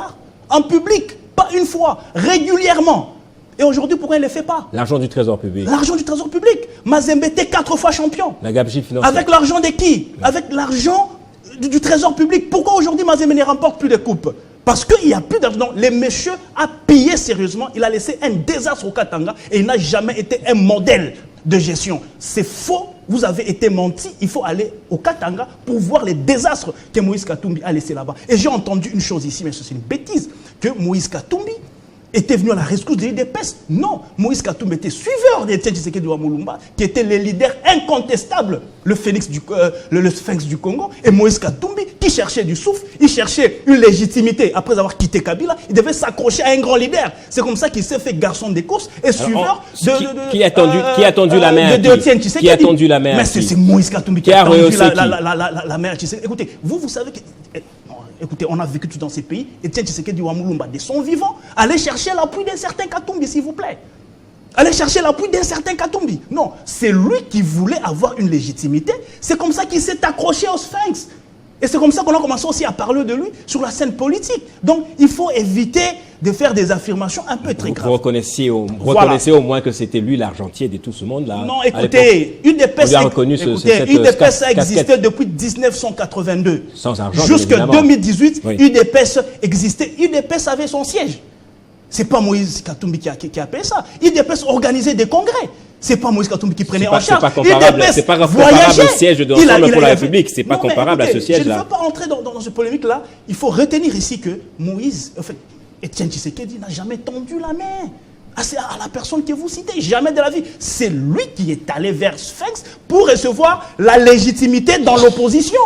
en public, pas une fois, régulièrement. Et aujourd'hui, pourquoi il ne le fait pas? L'argent du trésor public. L'argent du trésor public. Mazembe était 4 fois champion. La gabegie financière. Avec l'argent de qui? Avec l'argent du trésor public. Pourquoi aujourd'hui Mazembe ne remporte plus de coupes? Parce qu'il n'y a plus d'argent. Le monsieur a pillé sérieusement. Il a laissé un désastre au Katanga et il n'a jamais été un modèle de gestion. C'est faux. Vous avez été menti. Il faut aller au Katanga pour voir les désastres que Moïse Katumbi a laissés là-bas. Et j'ai entendu une chose ici, mais c'est une bêtise, que Moïse Katumbi était venu à la rescousse de l'UDPS. Non, Moïse Katumbi était suiveur d'Etienne Tshisekedi Wamulumba, qui était le leader incontestable, le sphinx du Congo, et Moïse Katumbi, qui cherchait du souffle, il cherchait une légitimité. Après avoir quitté Kabila, il devait s'accrocher à un grand leader. C'est comme ça qu'il s'est fait garçon des courses et suiveur qui a attendu la mer Qui a attendu la mer? Mais c'est Moïse Katumbi qui a attendu la mer Tshisekedi. Écoutez, vous savez que... Écoutez, on a vécu tout dans ces pays. Etienne Tshisekedi Wamulumba, de son vivant, allez chercher l'appui d'un certain Katumbi, s'il vous plaît. Allez chercher l'appui d'un certain Katumbi. Non, c'est lui qui voulait avoir une légitimité. C'est comme ça qu'il s'est accroché au sphinx. Et c'est comme ça qu'on a commencé aussi à parler de lui sur la scène politique. Donc, il faut éviter de faire des affirmations un peu très graves. Vous reconnaissez au moins que c'était lui l'argentier de tout ce monde-là. Non, écoutez, UDPS a existé depuis 1982. Sans argent, jusqu'en 2018, oui. UDPS existait. UDPS avait son siège. Ce n'est pas Moïse Katumbi qui a fait ça. UDPS organisait des congrès. Ce n'est pas Moïse Katumbi qui prenait en charge. C'est pas comparable au siège de l'Ensemble pour la République. Ce n'est pas comparable à ce siège-là. Je ne veux pas entrer dans ce polémique-là. Il faut retenir ici que Moïse, en fait, Etienne Tshisekedi n'a jamais tendu la main à la personne que vous citez. Jamais de la vie. C'est lui qui est allé vers Sphinx pour recevoir la légitimité dans l'opposition.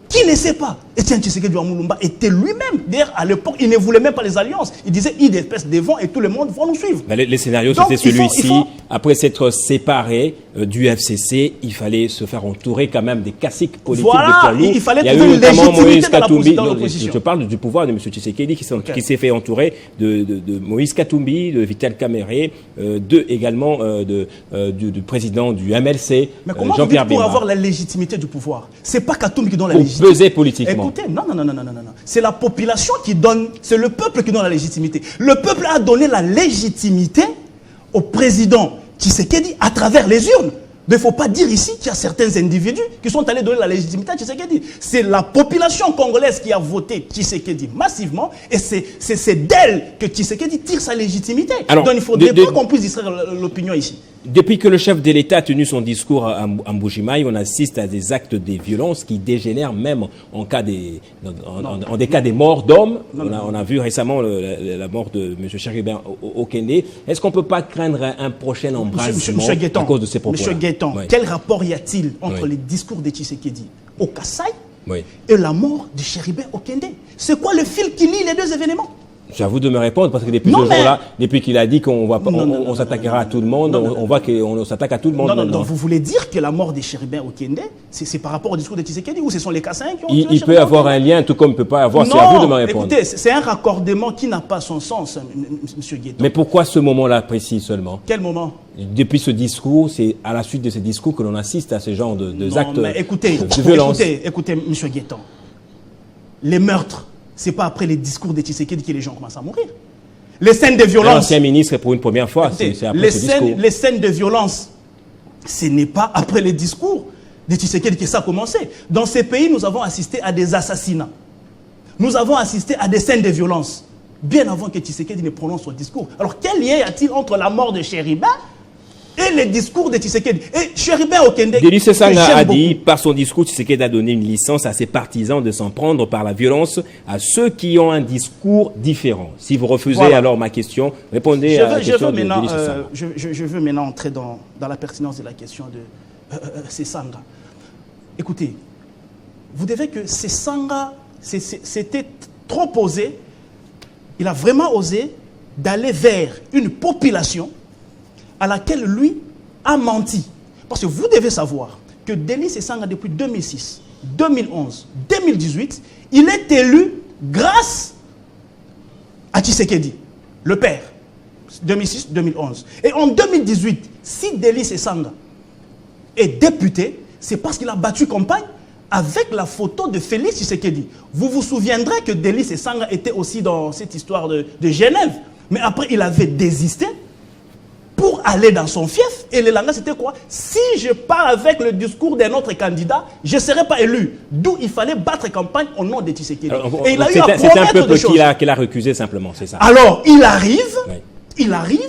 Qui ne sait pas? Etienne Tshisekedi Wamulumba était lui-même. D'ailleurs, à l'époque, il ne voulait même pas les alliances. Il disait, il espèce devant et tout le monde va nous suivre. Les scénarios, c'était celui-ci. Après s'être séparé du FCC, il fallait se faire entourer quand même des caciques politiques de poids lourds. Il fallait trouver une légitimité dans l'opposition. Je parle du pouvoir de M. Tshisekedi qui s'est fait entourer de Moïse Katumbi, de Vital Kamerhe, également du président du MLC, mais comment Jean-Pierre Bemba. Pour avoir la légitimité du pouvoir, c'est pas Katumbi qui donne la légitimité. Peser politiquement. Écoutez, non. C'est la population qui donne, c'est le peuple qui donne la légitimité. Le peuple a donné la légitimité au président Tshisekedi à travers les urnes. Mais il ne faut pas dire ici qu'il y a certains individus qui sont allés donner la légitimité à Tshisekedi. C'est la population congolaise qui a voté Tshisekedi massivement et c'est d'elle que Tshisekedi tire sa légitimité. Alors, donc il ne faudrait pas qu'on puisse distraire l'opinion ici. Depuis que le chef de l'État a tenu son discours à Mbujimayi, on assiste à des actes de violence qui dégénèrent même en des cas des morts d'hommes. On a vu récemment la mort de M. Cherubin Okende. Est-ce qu'on ne peut pas craindre un prochain embrasement à cause de ces propos-là? Monsieur Guetton, oui. Quel rapport y a-t-il entre les discours de Tshisekedi au Kassai et la mort de Cherubin Okende? C'est quoi le fil qui lie les deux événements? C'est à vous de me répondre, parce que depuis ce jour-là, depuis qu'il a dit qu'on s'attaquera à tout le monde, on voit qu'on s'attaque à tout le monde. Donc vous voulez dire que la mort de Cherubin Okende, c'est par rapport au discours de Tshisekedi ou ce sont les Kassaïens qui ont tué Il peut avoir un lien, tout comme il ne peut pas avoir. C'est à vous de me répondre. Écoutez, c'est un raccordement qui n'a pas son sens, M. Guetton. Mais pourquoi ce moment-là précis seulement? Quel moment? Depuis ce discours, c'est à la suite de ce discours que l'on assiste à ce genre de actes de violence. Écoutez, M. Guetton, les meurtres, ce n'est pas après les discours de Tshisekedi que les gens commencent à mourir. Les scènes de violence... L'ancien ministre, pour une première fois, c'est après ce discours. Les scènes de violence, ce n'est pas après les discours de Tshisekedi que ça a commencé. Dans ces pays, nous avons assisté à des assassinats. Nous avons assisté à des scènes de violence. bien avant que Tshisekedi ne prononce son discours. Alors, quel lien y a-t-il entre la mort de Chériba et les discours de Tshisekedi? Et Chériba Okende, Delis Sesanga a dit, par son discours, Tshisekedi a donné une licence à ses partisans de s'en prendre par la violence à ceux qui ont un discours différent. Si vous refusez alors ma question, répondez à la question de Delis Sesanga. Je veux maintenant entrer dans la pertinence de la question de Sesanga. Écoutez, vous devez que Sesanga, c'était trop osé. Il a vraiment osé d'aller vers une population à laquelle lui a menti. Parce que vous devez savoir que Delis Sesanga, depuis 2006, 2011, 2018, il est élu grâce à Tshisekedi, le père, 2006-2011. Et en 2018, si Delis Sesanga est député, c'est parce qu'il a battu campagne avec la photo de Félix Tshisekedi. Vous vous souviendrez que Delis Sesanga était aussi dans cette histoire de Genève. Mais après, il avait désisté pour aller dans son fief. Et le langage, c'était quoi? Si je pars avec le discours d'un autre candidat, je ne serai pas élu. D'où il fallait battre campagne au nom de Tshisekedi. Et il a eu à promettre c'est un peuple qu'il a recusé simplement, c'est ça. Alors, il arrive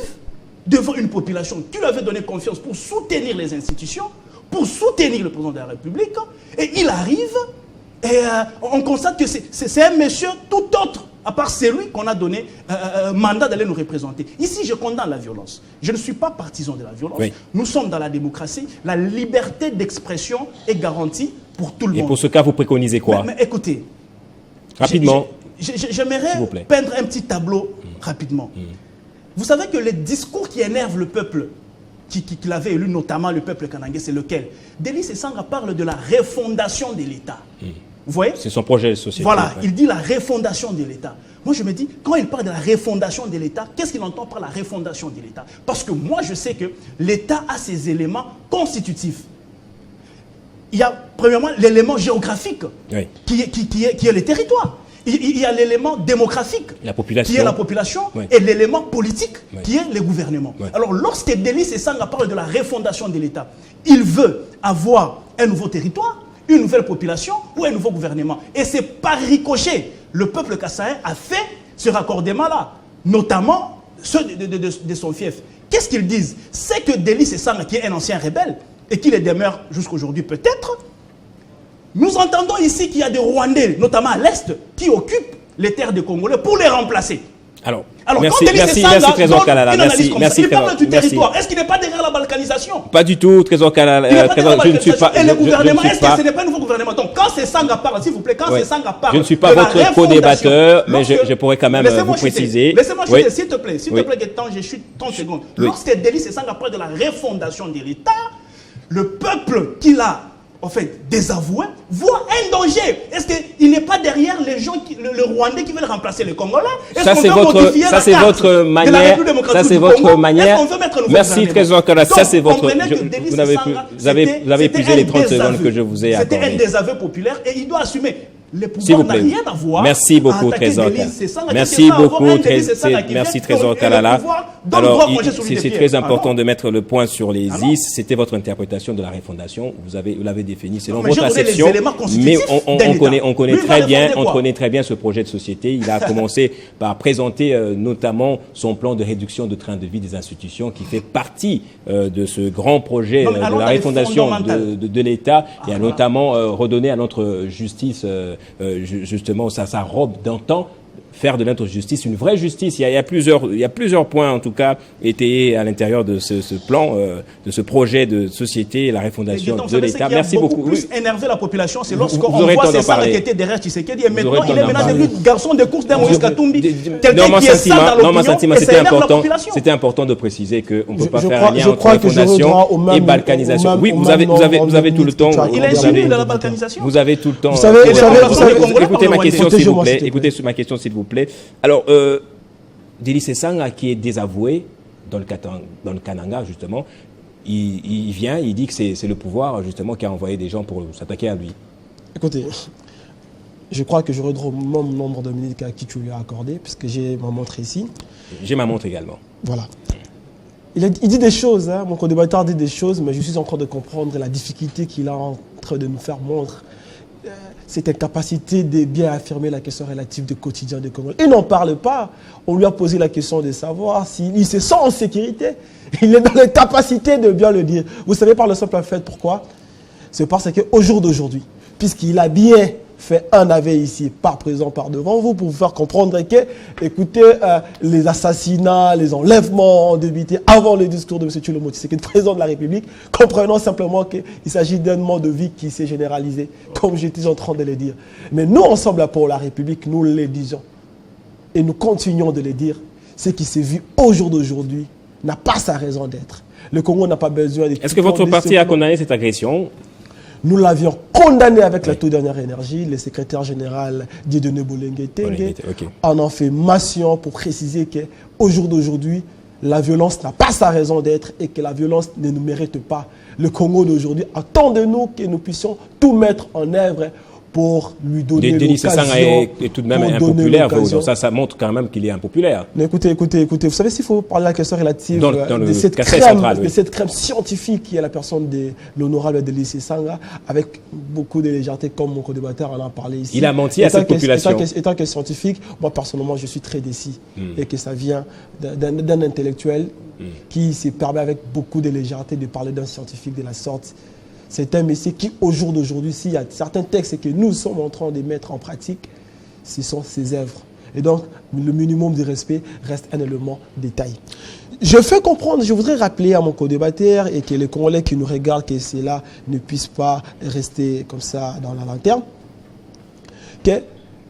devant une population qui lui avait donné confiance pour soutenir les institutions, pour soutenir le président de la République. Et il arrive et on constate que c'est un monsieur tout autre, à part celui qu'on a donné mandat d'aller nous représenter. Ici, je condamne la violence. Je ne suis pas partisan de la violence. Oui. Nous sommes dans la démocratie. La liberté d'expression est garantie pour tout le monde. Et pour ce cas, vous préconisez quoi? Mais écoutez, rapidement, j'aimerais peindre un petit tableau rapidement. Vous savez que les discours qui énervent le peuple, qui l'avait élu, notamment le peuple kanangais, c'est lequel? Delis Sesanga parle de la refondation de l'État. Vous voyez? C'est son projet de société. Voilà, il dit la refondation de l'État. Moi, je me dis, quand il parle de la refondation de l'État, qu'est-ce qu'il entend par la refondation de l'État? Parce que moi, je sais que l'État a ses éléments constitutifs. Il y a, premièrement, l'élément géographique, qui est le territoire. Il y a l'élément démographique, qui est la population, et l'élément politique, qui est le gouvernement. Alors, lorsque Delis Sesanga parle de la refondation de l'État, il veut avoir un nouveau territoire, une nouvelle population ou un nouveau gouvernement. Et c'est par ricochet, le peuple kassaïen a fait ce raccordement-là, notamment ceux de son fief. Qu'est-ce qu'ils disent? C'est que Delis Sesanga, qui est un ancien rebelle, et qui le demeure jusqu'aujourd'hui peut-être, nous entendons ici qu'il y a des Rwandais, notamment à l'Est, qui occupent les terres des Congolais pour les remplacer. Alors merci Trésor Kalala. Merci, il parle du territoire. Est-ce qu'il n'est pas derrière la balkanisation? Pas du tout, Trésor Kalala. Je ne suis pas. Et le gouvernement, est-ce que ce n'est pas un nouveau gouvernement? Donc, quand Sesanga parle, s'il vous plaît, quand Sesanga parle. Je ne suis pas votre co-débatteur, mais je pourrais quand même vous préciser. Laissez-moi chuter, s'il te plaît. S'il te plaît, je chute 30 secondes. Lorsque Delis Sesanga parle de la refondation de l'État, le peuple qu'il a en fait désavoué, voit un danger. Est-ce qu'il n'est pas derrière les gens, le Rwandais qui veulent remplacer les Congolais? Ça c'est votre manière. Ça c'est votre manière. Merci Trésor Kalala. Ça c'est votre. Vous avez épuisé les 30 secondes que je vous ai accordées. C'était un désaveu populaire et il doit assumer. Le pouvoir n'a rien à voir. Merci beaucoup Trésor Kalala. Merci beaucoup merci Trésor Kalala. Alors c'est très important de mettre le point sur les is. C'était votre interprétation de la refondation. Vous l'avez défini selon votre acception. Mais on connaît très bien ce projet de société. Il a commencé par présenter notamment son plan de réduction de train de vie des institutions qui fait partie de ce grand projet de la refondation de l'État et a notamment redonné à notre justice justement sa robe d'antan, faire de notre justice une vraie justice. Il y a plusieurs points en tout cas étayés à l'intérieur de ce plan, de ce projet de société, la refondation de l'État. Merci beaucoup. Plus énervé la population, c'est lorsqu'on voit ces gens qui étaient derrière Tshisekedi et maintenant il est maintenant devenu garçon de course d'un Moïse Katumbi. Quelqu'un qui est sale dans l'opinion et ça énerve la population. C'était important de préciser qu'on ne peut pas faire un lien entre refondation et balkanisation. Oui, vous avez tout le temps. Il est insinué de la balkanisation. Vous avez tout le temps. Écoutez ma question s'il vous plaît. Écoutez ma question s'il vous plaît. Alors, Delis Sesanga, qui est désavoué dans le Kananga, justement, il vient, il dit que c'est le pouvoir, justement, qui a envoyé des gens pour s'attaquer à lui. Écoutez, je crois que je redresse le même nombre de minutes à qui tu lui as accordé, puisque j'ai ma montre ici. J'ai ma montre également. Voilà. Il dit des choses, hein, mon co-débatteur dit des choses, mais je suis en train de comprendre la difficulté qu'il a en train de nous faire montre. cette incapacité de bien affirmer la question relative du quotidien des Congolais. Il n'en parle pas. On lui a posé la question de savoir s'il se sent en sécurité. Il est dans l'incapacité de bien le dire. Vous savez par le simple fait pourquoi? C'est parce qu'au jour d'aujourd'hui, puisqu'il a bien fait un aveu ici, par présent, par devant vous, pour vous faire comprendre que, écoutez, les assassinats, les enlèvements ont débuté avant le discours de M. Tshilombo Tshisekedi, président de la République, comprenant simplement qu'il s'agit d'un mode de vie qui s'est généralisé, comme j'étais en train de le dire. Mais nous, ensemble, pour la République, nous le disons, et nous continuons de le dire, ce qui s'est vu au jour d'aujourd'hui n'a pas sa raison d'être. Le Congo n'a pas besoin de... Est-ce que votre parti a condamné cette agression? Nous l'avions condamné avec la toute dernière énergie. Le secrétaire général Dieudonné Bolenge Tengue en a fait mention pour préciser qu'au jour d'aujourd'hui, la violence n'a pas sa raison d'être et que la violence ne nous mérite pas. Le Congo d'aujourd'hui attend de nous que nous puissions tout mettre en œuvre pour lui donner l'occasion. Sanga est tout de même impopulaire. Ça montre quand même qu'il est impopulaire. Mais écoutez. Vous savez, s'il faut parler de la question relative de cette crème scientifique qui est la personne de l'honorable Délice Sanga, avec beaucoup de légèreté, comme mon co-débatteur en a parlé ici. Il a menti à cette population. Étant que scientifique, moi personnellement, je suis très déçu. Et que ça vient d'un intellectuel qui se permet avec beaucoup de légèreté de parler d'un scientifique de la sorte. C'est un métier qui, au jour d'aujourd'hui, s'il y a certains textes que nous sommes en train de mettre en pratique, ce sont ses œuvres. Et donc, le minimum de respect reste un élément détail. Je fais comprendre, je voudrais rappeler à mon co-débatteur et que les Congolais qui nous regardent, que cela ne puisse pas rester comme ça dans la lanterne, que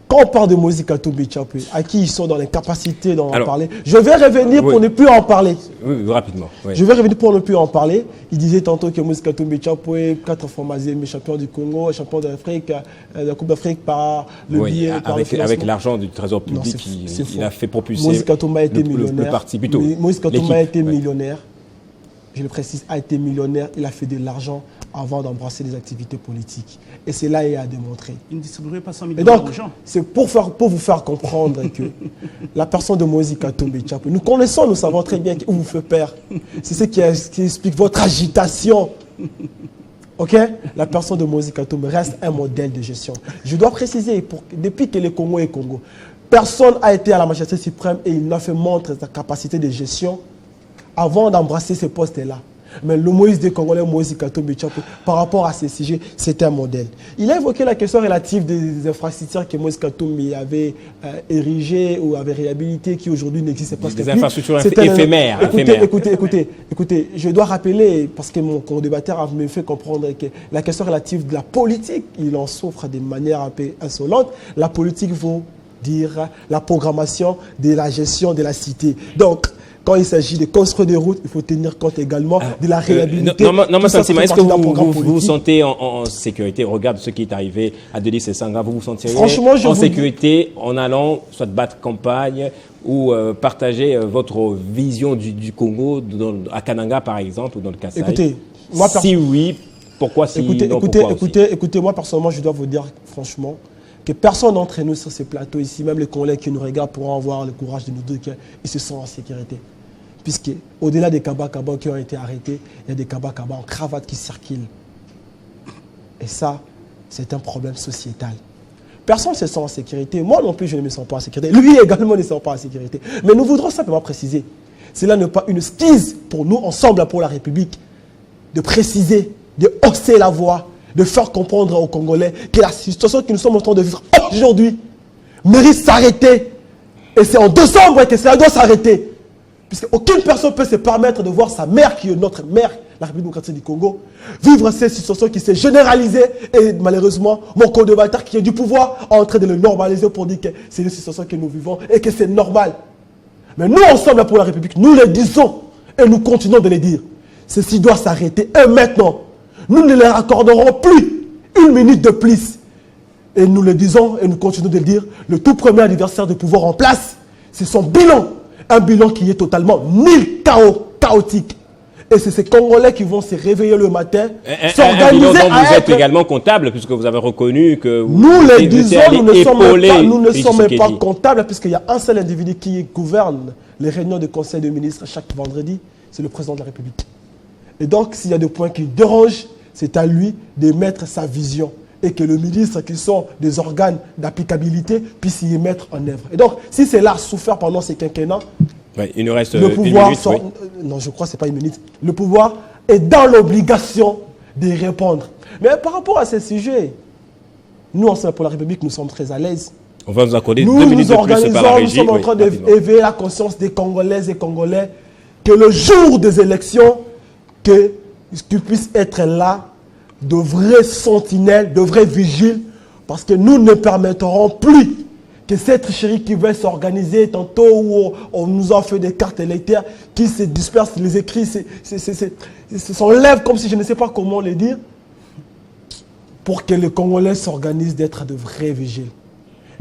quand on parle de Moïse Katumbi Tshapwe, à qui ils sont dans l'incapacité d'en parler, je vais revenir pour ne plus en parler. Oui, rapidement. Oui. Je vais revenir pour ne plus en parler. Il disait tantôt que Moïse Katumbi Tshapwe, 4 fois mais champion du Congo, champion d'Afrique, de la Coupe d'Afrique par le biais... Avec l'argent du Trésor public, il a fait propulser Moïse Katumbi a été millionnaire. Le parti plutôt. Moïse Katumbi a été millionnaire. Je le précise, a été millionnaire. Il a fait de l'argent avant d'embrasser des activités politiques. Et c'est là qu'il a démontré. Il ne distribuerait pas 100 000 $. Et donc, c'est pour vous faire comprendre que la personne de Moïse Katumbi Tshapwe, nous connaissons, nous savons très bien où vous fait peur. C'est ce qui explique votre agitation. Ok? La personne de Moïse Katumbi reste un modèle de gestion. Je dois préciser, depuis que le Congo est Congo, personne n'a été à la majesté suprême et il n'a fait montre de sa capacité de gestion avant d'embrasser ces postes-là. Mais le Moïse des Congolais, Moïse Katumbi Tshapwe, par rapport à ces sujets, c'est un modèle. Il a évoqué la question relative des infrastructures que Moïse Katumbi avait érigées ou avait réhabilitées, qui aujourd'hui n'existent pas. Des infrastructures éphémères. Écoutez, je dois rappeler, parce que mon co-débatteur me fait comprendre que la question relative de la politique, il en souffre de manière un peu insolente. La politique vaut dire la programmation de la gestion de la cité. Donc, quand il s'agit de construire des routes, il faut tenir compte également de la réhabilitation. Est-ce que vous vous sentez en sécurité? Regarde ce qui est arrivé à Délice Sanga. Vous vous sentiriez en sécurité en allant soit battre campagne ou partager votre vision du Congo à Kananga, par exemple, ou dans le Kasaï? Écoutez, moi, si oui, pourquoi si non, écoutez, moi personnellement, je dois vous dire franchement que personne d'entre nous sur ces plateaux ici, même les Congolais qui nous regardent, pourront avoir le courage de nous dire qu'ils se sentent en sécurité. Puisque, au-delà des Kaba qui ont été arrêtés, il y a des Kaba en cravate qui circulent. Et ça, c'est un problème sociétal. Personne ne se sent en sécurité. Moi non plus, je ne me sens pas en sécurité. Lui également ne se sent pas en sécurité. Mais nous voudrons simplement préciser, cela n'est pas une excuse pour nous, ensemble pour la République, de préciser, de hausser la voix, de faire comprendre aux Congolais que la situation que nous sommes en train de vivre aujourd'hui mérite s'arrêter. Et c'est en décembre que cela doit s'arrêter. Puisque aucune personne ne peut se permettre de voir sa mère, qui est notre mère, la République démocratique du Congo, vivre cette situation qui s'est généralisée. Et malheureusement, mon co-débatteur qui est du pouvoir est en train de le normaliser pour dire que c'est une situation que nous vivons et que c'est normal. Mais nous, ensemble pour la République, nous le disons et nous continuons de le dire. Ceci doit s'arrêter. Et maintenant, nous ne leur accorderons plus une minute de plus. Et nous le disons et nous continuons de le dire. Le tout premier adversaire de pouvoir en place, c'est son bilan. Un bilan qui est totalement chaotique. Et c'est ces Congolais qui vont se réveiller le matin, s'organiser dont vous êtes également comptable, puisque vous avez reconnu que nous les disons, nous ne sommes pas comptables, puisqu'il y a un seul individu qui gouverne les réunions du Conseil des ministres chaque vendredi, c'est le président de la République. Et donc, s'il y a des points qui dérangent, c'est à lui de mettre sa vision et que le ministre, qui sont des organes d'applicabilité, puisse y mettre en œuvre. Et donc, si c'est là souffert pendant ces quinquennats, ouais, il nous reste le pouvoir une minute. Oui. non, je crois que ce n'est pas une minute. Le pouvoir est dans l'obligation de répondre. Mais par rapport à ces sujets, nous, en pour la République, nous sommes très à l'aise. On va nous accorder 2 Nous minutes nous de plus par la organisons, nous régie. sommes en Oui, train rapidement. d'éveiller la conscience des Congolaises et Congolais que le jour des élections, qu'ils puissent être là, de vrais sentinelles, de vrais vigiles, parce que nous ne permettrons plus que cette tricherie qui va s'organiser tantôt où on nous a fait des cartes électorales qui se dispersent, les écrits s'enlèvent comme si je ne sais pas comment le dire, pour que les Congolais s'organisent d'être de vrais vigiles.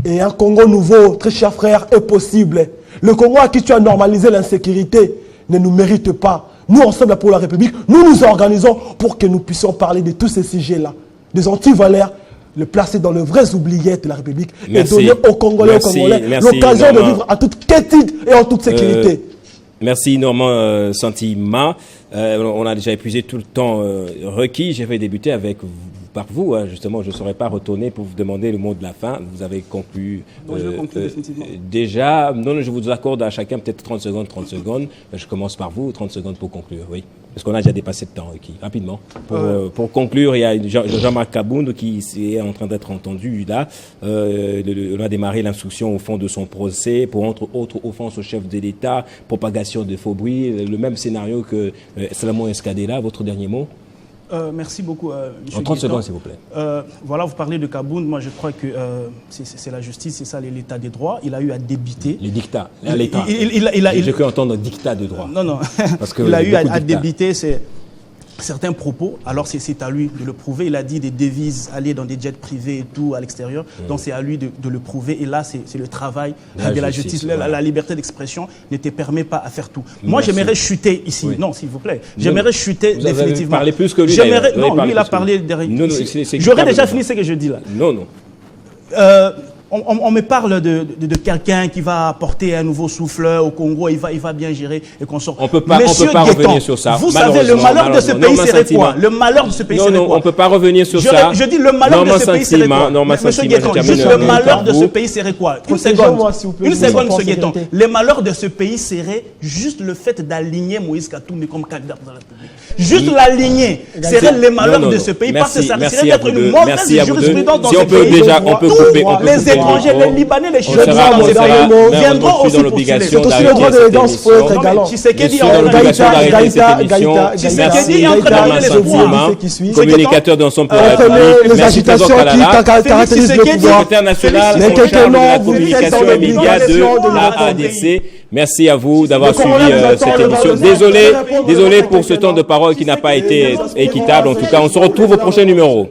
Et un Congo nouveau, très cher frère, est possible. Le Congo à qui tu as normalisé l'insécurité ne nous mérite pas. Nous, ensemble pour la République, nous nous organisons pour que nous puissions parler de tous ces sujets-là, des antivaleurs, le placer dans les vraies oubliettes de la République et donner aux Congolais l'occasion de vivre en toute quiétude et en toute sécurité. Merci Normand Santima. On a déjà épuisé tout le temps requis. Je vais débuter avec par vous. Justement, je ne saurais pas retourner pour vous demander le mot de la fin. Vous avez conclu déjà. Non, je vous accorde à chacun peut-être 30 secondes, 30 secondes. Je commence par vous, 30 secondes pour conclure. Oui. Parce qu'on a déjà dépassé le temps requis. Rapidement. Pour conclure, il y a Jean-Marc Kabound qui est en train d'être entendu là. On a démarré l'instruction au fond de son procès pour entre autres offenses au chef de l'État, propagation de faux bruits, le même scénario que Salomon Escadella. Votre dernier mot? Merci beaucoup, M. En 30 secondes, s'il vous plaît. Voilà, vous parlez de Kabound. Moi, je crois que c'est la justice, c'est ça l'état des droits. Il a eu à débiter. Les dictats, l'État. J'ai cru entendre dictat de droit. Non. Parce que il a eu à débiter certains propos. Alors, c'est à lui de le prouver. Il a dit des devises aller dans des jets privés et tout à l'extérieur. Donc, c'est à lui de le prouver. Et là, c'est le travail de la justice. La liberté d'expression ne te permet pas à faire tout. Moi, j'aimerais chuter ici. Oui. Non, s'il vous plaît. J'aimerais chuter définitivement. Vous parlez plus que lui. Non, lui, il a parlé derrière. J'aurais déjà fini ce que je dis là. Non. On me parle de quelqu'un qui va apporter un nouveau souffle au Congo, il va bien gérer et qu'on sort. On peut pas revenir sur ça. Vous savez, le malheur de ce pays serait quoi? Le malheur de ce pays serait quoi? Non, on peut pas revenir sur ça. Je dis le malheur de ce pays serait quoi? Monsieur Guetton, le malheur de ce pays serait quoi? Une seconde, Monsieur Guetton. Le malheur de ce pays serait juste le fait d'aligner Moïse Katumbi comme candidat pour la République. Juste l'aligner serait le malheur de ce pays parce que ça risquerait d'être une mauvaise jurisprudence dans ce pays. On peut couper. Les étrangers, les Libanais, les Chinois dans ces pays viendront aussi postuler. C'est aussi le droit de l'élégance pour être galant. Tshisekedi est en train d'amener l'espoir. Communicateur dans son pays. Les agitations qui caractérisent le pouvoir. Secrétaire national de la communication et médias de la ADC. Merci à vous d'avoir suivi cette émission. Désolé pour ce temps de parole qui n'a pas été équitable. En tout cas, on se retrouve au prochain numéro.